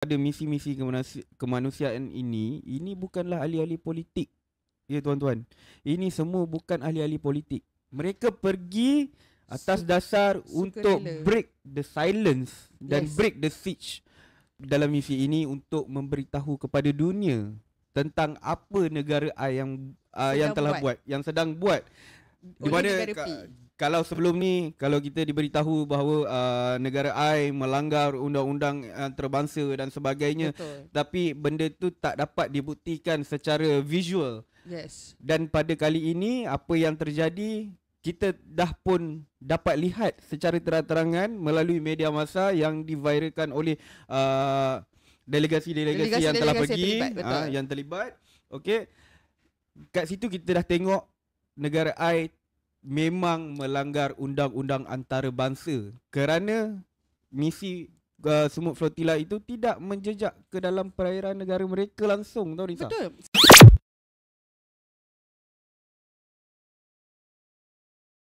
ada misi-misi kemanusiaan ini bukanlah ahli-ahli politik. Ya tuan-tuan, ini semua bukan ahli-ahli politik. Mereka pergi atas dasar untuk break the silence dan break the siege dalam misi ini untuk memberitahu kepada dunia tentang apa negara I yang telah buat, yang sedang buat. Di mana kalau sebelum ni, kalau kita diberitahu bahawa negara I melanggar undang-undang antarabangsa dan sebagainya, tapi benda tu tak dapat dibuktikan secara visual. Dan pada kali ini apa yang terjadi, kita dah pun dapat lihat secara terang-terangan melalui media massa yang diviralkan oleh delegasi-delegasi yang telah pergi, yang terlibat. Okey. Kat situ kita dah tengok negara I memang melanggar undang-undang antarabangsa kerana misi Semut Flotilla itu tidak menjejak ke dalam perairan negara mereka langsung, tahu Nisa? Betul.